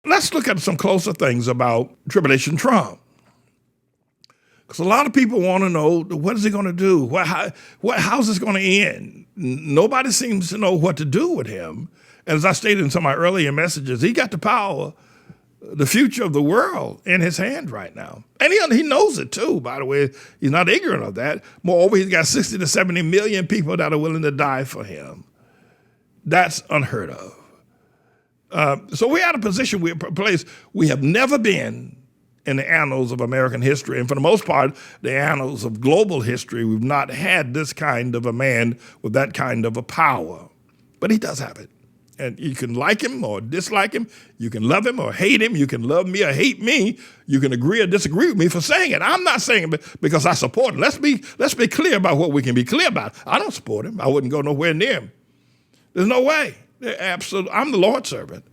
let's look at some closer things about Tribulation Trump. Because a lot of people want to know, what is he going to do? How's this going to end? Nobody seems to know what to do with him. And as I stated in some of my earlier messages, he got the power, the future of the world in his hand right now. And he knows it too, by the way. He's not ignorant of that. Moreover, he's got 60 to 70 million people that are willing to die for him. That's unheard of. So we're at a place we have never been in the annals of American history. And for the most part, the annals of global history, we've not had this kind of a man with that kind of a power. But he does have it. And you can like him or dislike him. You can love him or hate him. You can love me or hate me. You can agree or disagree with me for saying it. I'm not saying it because I support him. Let's be clear about what we can be clear about. I don't support him. I wouldn't go nowhere near him. There's no way. I'm the Lord's servant.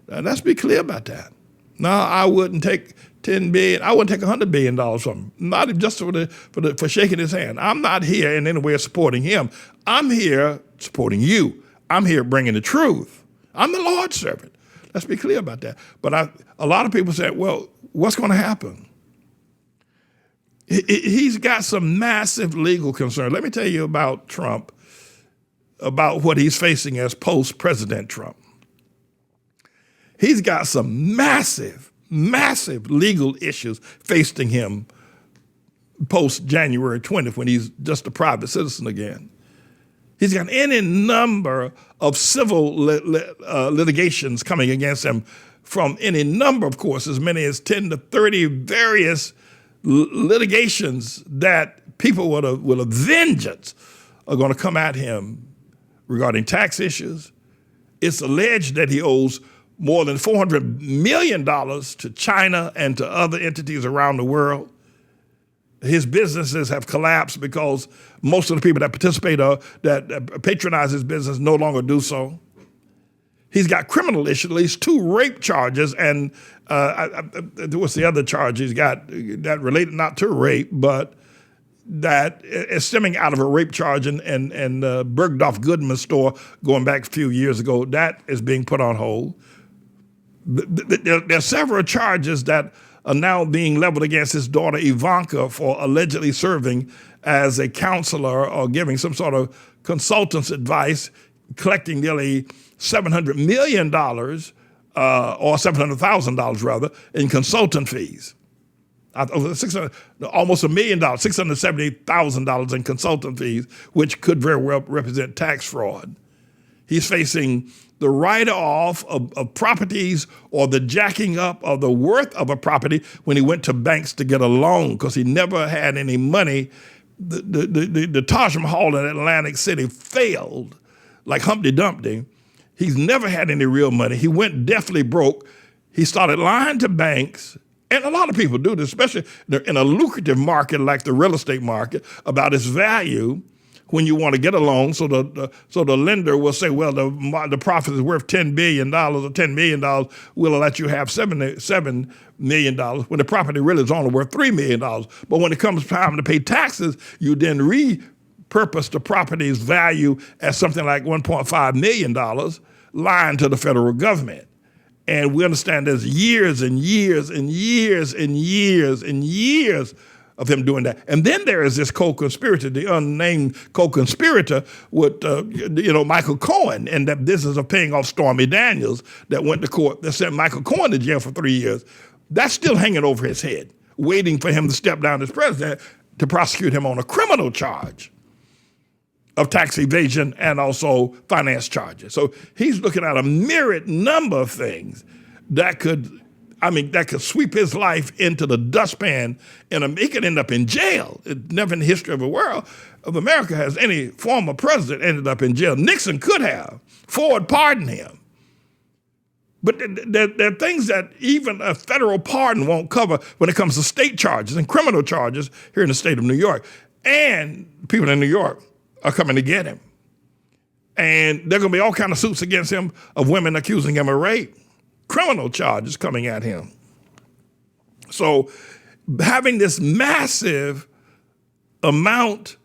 Let's be clear about that. No, I wouldn't take $10 billion. I wouldn't take $100 billion from him. Not just for shaking his hand. I'm not here in any way supporting him. I'm here supporting you. I'm here bringing the truth. I'm the Lord's servant. Let's be clear about that. But a lot of people say, well, what's going to happen? He's got some massive legal concerns. Let me tell you about Trump, about what he's facing as post-President Trump. He's got some massive legal issues facing him post-January 20th when he's just a private citizen again. He's got any number of civil litigations coming against him from any number, of course, as many as 10 to 30 various litigations that people with a vengeance are going to come at him regarding tax issues. It's alleged that he owes more than $400 million to China and to other entities around the world. His businesses have collapsed because most of the people that participate or that patronize his business no longer do so. He's got criminal issues, at least 2 rape charges, and what's the other charge he's got that related not to rape, but that is stemming out of a rape charge in Bergdorf Goodman store going back a few years ago. That is being put on hold. There are several charges that are now being leveled against his daughter Ivanka for allegedly serving as a counselor or giving some sort of consultant's advice, collecting nearly $700 million or $700,000 rather in consultant fees. Almost $1 million, $670,000 in consultant fees, which could very well represent tax fraud. He's facing the write-off of properties or the jacking up of the worth of a property when he went to banks to get a loan because he never had any money. The Taj Mahal in Atlantic City failed like Humpty Dumpty. He's never had any real money. He went deathly broke. He started lying to banks, and a lot of people do this, especially in a lucrative market like the real estate market, about its value. When you want to get a loan, so the lender will say, well, the profit is worth $10 billion or $10 million, we'll let you have $7 million, when the property really is only worth $3 million. But when it comes time to pay taxes, you then repurpose the property's value as something like $1.5 million, lying to the federal government. And we understand there's years and years and years and years and years of him doing that. And then there is this co-conspirator, the unnamed co-conspirator with, Michael Cohen and that business of paying off Stormy Daniels that went to court that sent Michael Cohen to jail for 3 years. That's still hanging over his head, waiting for him to step down as president to prosecute him on a criminal charge of tax evasion and also finance charges. So he's looking at a myriad number of things that could sweep his life into the dustpan, and he could end up in jail. Never in the history of the world of America has any former president ended up in jail. Nixon could have. Ford pardoned him. But there are things that even a federal pardon won't cover when it comes to state charges and criminal charges here in the state of New York. And people in New York are coming to get him. And there are going to be all kinds of suits against him of women accusing him of rape. Criminal charges coming at him. So having this massive amount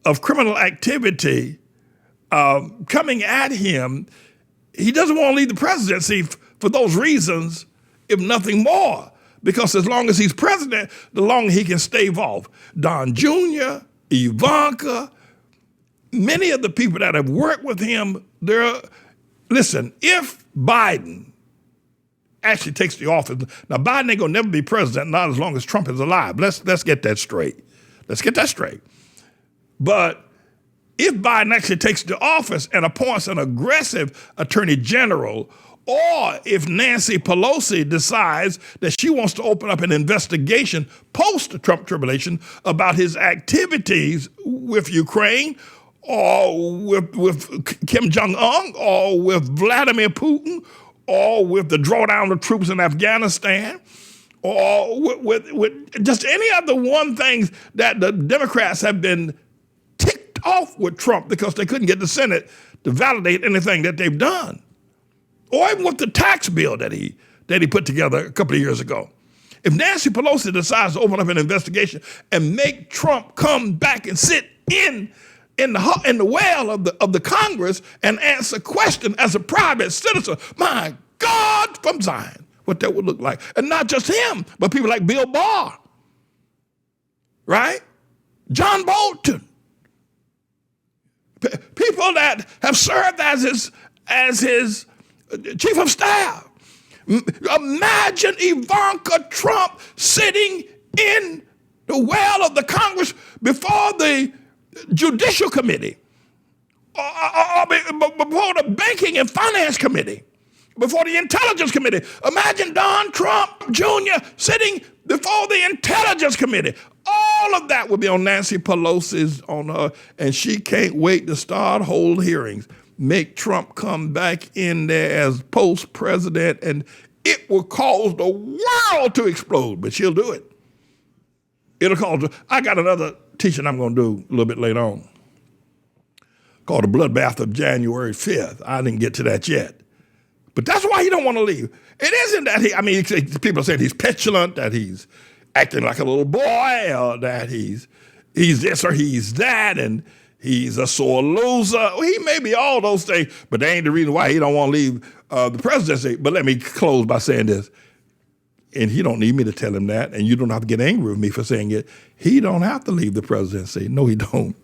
of criminal activity coming at him, he doesn't want to leave the presidency for those reasons, if nothing more. Because as long as he's president, the longer he can stave off. Don Jr., Ivanka, many of the people that have worked with him, listen, if Biden actually takes the office, now Biden ain't gonna never be president, not as long as Trump is alive. Let's get that straight. Let's get that straight. But if Biden actually takes the office and appoints an aggressive attorney general, or if Nancy Pelosi decides that she wants to open up an investigation post the Trump tribulation about his activities with Ukraine, or with Kim Jong-un, or with Vladimir Putin, or with the drawdown of troops in Afghanistan, or with just any other one things that the Democrats have been ticked off with Trump because they couldn't get the Senate to validate anything that they've done. Or even with the tax bill that he put together a couple of years ago. If Nancy Pelosi decides to open up an investigation and make Trump come back and sit in the well of the Congress and answer questions as a private citizen, my God, from Zion, what that would look like. And not just him, but people like Bill Barr, right? John Bolton. People that have served as his chief of staff. Imagine Ivanka Trump sitting in the well of the Congress before the Judicial Committee, or before the Banking and Finance Committee, before the Intelligence Committee. Imagine Don Trump Jr. sitting before the Intelligence Committee. All of that would be on Nancy Pelosi's, and she can't wait to start hold hearings. Make Trump come back in there as post-president, and it will cause the world to explode, but she'll do it. I got another teaching I'm going to do a little bit later on called The Bloodbath of January 5th. I didn't get to that yet. But that's why he don't want to leave. It isn't that people say he's petulant, that he's acting like a little boy, or that he's this or he's that, and he's a sore loser. Well, he may be all those things, but that ain't the reason why he don't want to leave the presidency. But let me close by saying this. And he don't need me to tell him that, and you don't have to get angry with me for saying it. He don't have to leave the presidency. No, he don't.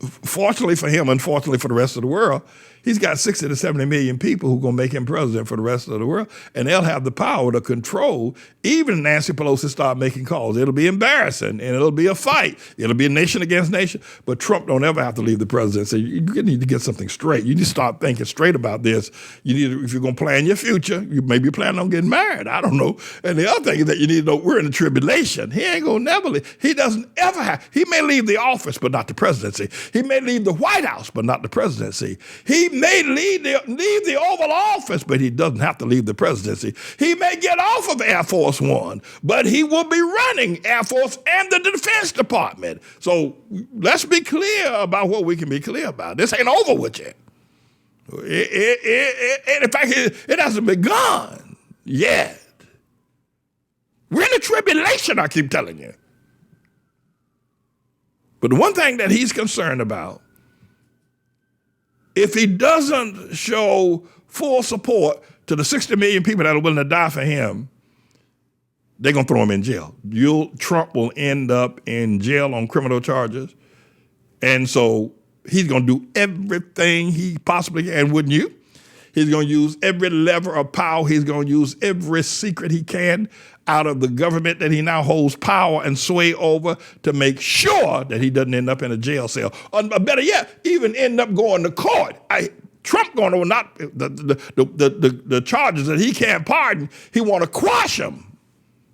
Fortunately for him, unfortunately for the rest of the world, he's got 60 to 70 million people who are going to make him president for the rest of the world, and they'll have the power to control even Nancy Pelosi start making calls. It'll be embarrassing, and it'll be a fight. It'll be a nation against nation, but Trump don't ever have to leave the presidency. You need to get something straight. You need to start thinking straight about this. You need to, if you're going to plan your future, you maybe plan on getting married. I don't know. And the other thing is that you need to know we're in the tribulation. He ain't going to never leave. He doesn't ever have. He may leave the office, but not the presidency. He may leave the White House, but not the presidency. He may leave the Oval Office, but he doesn't have to leave the presidency. He may get off of Air Force One, but he will be running Air Force and the Defense Department. So let's be clear about what we can be clear about. This ain't over with yet. In fact, it hasn't begun yet. We're in a tribulation, I keep telling you. But the one thing that he's concerned about, if he doesn't show full support to the 60 million people that are willing to die for him, they're going to throw him in jail. Trump will end up in jail on criminal charges. And so he's going to do everything he possibly can, wouldn't you? He's going to use every lever of power. He's going to use every secret he can out of the government that he now holds power and sway over to make sure that he doesn't end up in a jail cell. Or better yet, even end up going to court. Trump going to not the charges that he can't pardon. He want to quash them.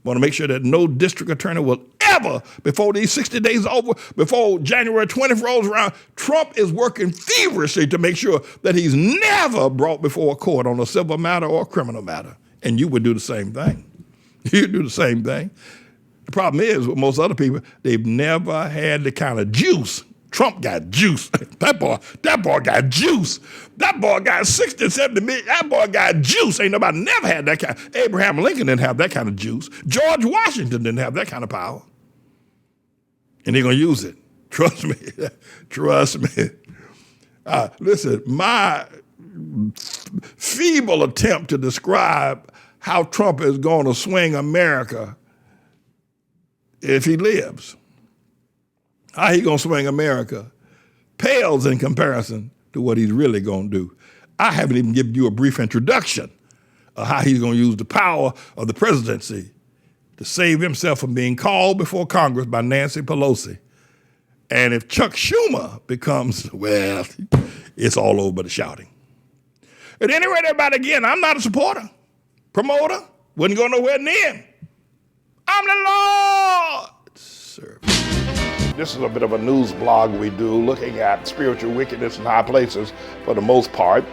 Want to make sure that no district attorney will ever, before these 60 days are over, before January 20th rolls around, Trump is working feverishly to make sure that he's never brought before a court on a civil matter or a criminal matter. And you would do the same thing. You do the same thing. The problem is with most other people, they've never had the kind of juice. Trump got juice. That boy got juice. That boy got 60, 70 million. That boy got juice. Ain't nobody never had that kind. Abraham Lincoln didn't have that kind of juice. George Washington didn't have that kind of power. And they're going to use it. Trust me. Trust me. Listen, my feeble attempt to describe how Trump is going to swing America if he lives. How he going to swing America pales in comparison to what he's really going to do. I haven't even given you a brief introduction of how he's going to use the power of the presidency to save himself from being called before Congress by Nancy Pelosi. And if Chuck Schumer becomes, well, it's all over but the shouting. At any rate, everybody, again, I'm not a supporter, promoter, wouldn't go nowhere near. I'm the Lord's servant. This is a bit of a news blog we do, looking at spiritual wickedness in high places for the most part,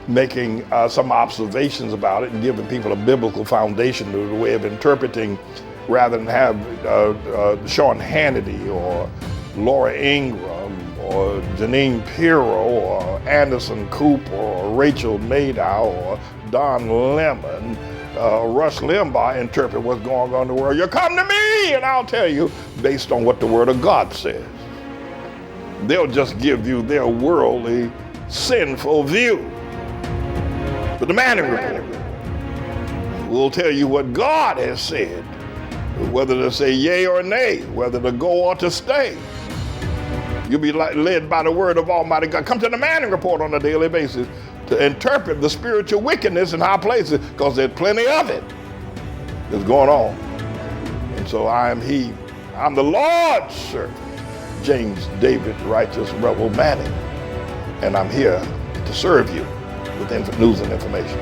making some observations about it and giving people a biblical foundation to the way of interpreting, rather than have Sean Hannity or Laura Ingraham or Janine Pirro or Anderson Cooper or Rachel Maddow or Don Lemon, Rush Limbaugh interpret what's going on in the world. You come to me and I'll tell you based on what the Word of God says. They'll just give you their worldly, sinful view. But the Manning Report will tell you what God has said, whether to say yea or nay, whether to go or to stay. You'll be led by the word of Almighty God. Come to the Manning Report on a daily basis to interpret the spiritual wickedness in high places, because there's plenty of it that's going on. And so I'm the Lord's servant, James David Righteous Rebel Manning, and I'm here to serve you with news and information.